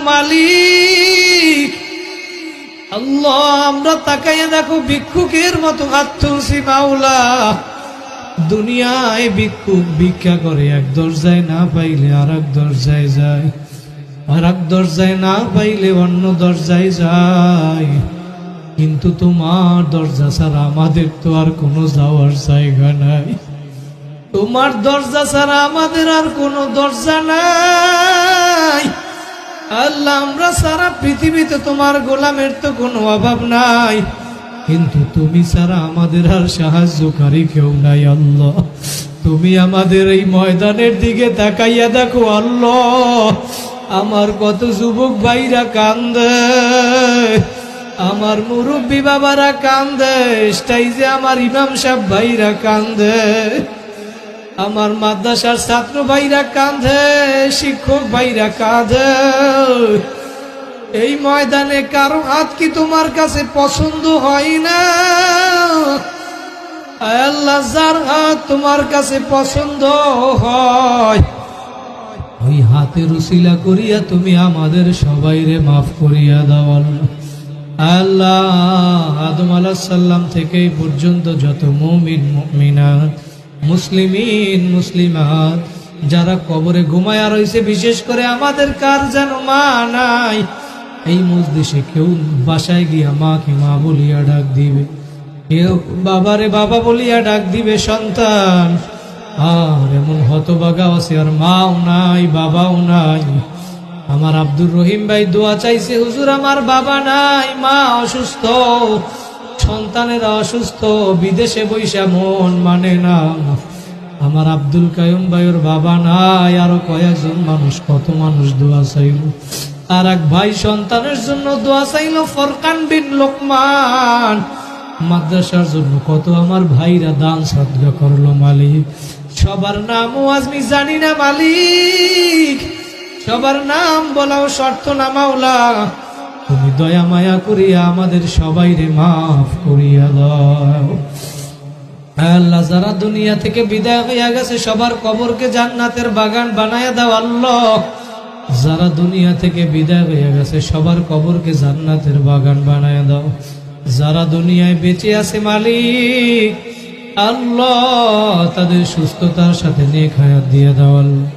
মালিক আল্লাহ, আমরা তাকাইয়া দেখো ভিক্ষুকের মতো হাত তুলছি মাওলা। দুনিয়ায় ভিক্ষুক ভিক্ষা করে, এক দরজায় না পাইলে আর এক দরজায় যায়, আর এক দরজায় না পাইলে অন্য দরজায় যায়। কিন্তু তোমার দরজা ছাড়া আমাদের তো আর কোনো যাওয়ার জায়গা নাই। তোমার দরজা ছাড়া আমাদের আর কোনো দরজা নাই। আল্লাহ, আমরা সারা পৃথিবীতে তোমার গোলামের তো কোনো অভাব নাই, কিন্তু তুমি ছাড়া আমাদের আর সাহায্যকারী কেউ নাই। আল্লাহ, তুমি আমাদের এই ময়দানের দিকে তাকাইয়া দেখো আল্লাহ, আমার কত যুবক ভাইরা কান্দে, আমার মুরব্বী বাবারা কান্দে, স্টাইজে আমার ইমাম সাহেব ভাইরা কান্দে, আমার মাদ্রাসার ছাত্র ভাইরা কাঁদে, শিক্ষক ভাইরা কাঁদে। এই ময়দানে কারো হাত কি তোমার কাছে পছন্দ হয় না? আল্লাহ, যার হাত তোমার কাছে পছন্দ হয়, ওই হাতের উসিলা করিয়া তুমি আমাদের সবাইরে মাফ করিয়া দাও। আল্লাহ, আদম আলাইহিস সালাম থেকে পর্যন্ত যত মুমিন মুমিনাত, মুসলিমিন মুসলিমাত যারা কবরে ঘুমায়া রয়েছে, বিশেষ করে আমাদের কার যেন মা নাই, এই মজলিসে কেউ বাসায় গিয়া মাকে মা বলিয়া ডাক দিবে, কেউ বাবারে বাবা বলিয়া ডাক দিবে সন্তান। আর এমন হতভাগা আছে আর মাও নাই বাবাও নাই। আমার আব্দুর রহিম ভাই দোয়া চাইছে, হুজুর আমার বাবা নাই, মা অসুস্থ, সন্তানেরা অসুস্থ, বিদেশে বৈশা মন মানে না। আমার আব্দুল কায়ুম ভাইয়ের বাবা নাই, আরো কয়েকজন মানুষ, কত মানুষ দোয়া চাইল। আর এক ভাই সন্তানের জন্য দোয়া চাইল, ফরকান বিন লোকমান। মাদ্রাসার জন্য কত আমার ভাইরা দান সাদগা করলো মালিক। সবার নামও আজমি জানি না মালিক, সবার নাম বলাও শর্ত না মাওলা। তুমি দয়া মায়া করিয়া আমাদের সবাইরে মাফ করিয়া দাও। আল্লাহ, যারা দুনিয়া থেকে বিদায় হইয়া গেছে সবার কবরকে জান্নাতের বাগান বানায়া দাও। আল্লাহ, যারা দুনিয়া থেকে বিদায় হইয়া গেছে সবার কবরকে জান্নাতের বাগান বানায়া দাও। যারা দুনিয়ায় বেঁচে আছে মালিক আল্লাহ, তাদের সুস্থতার সাথে নেক হায়াত দিয়ে দাও। আল্লাহ।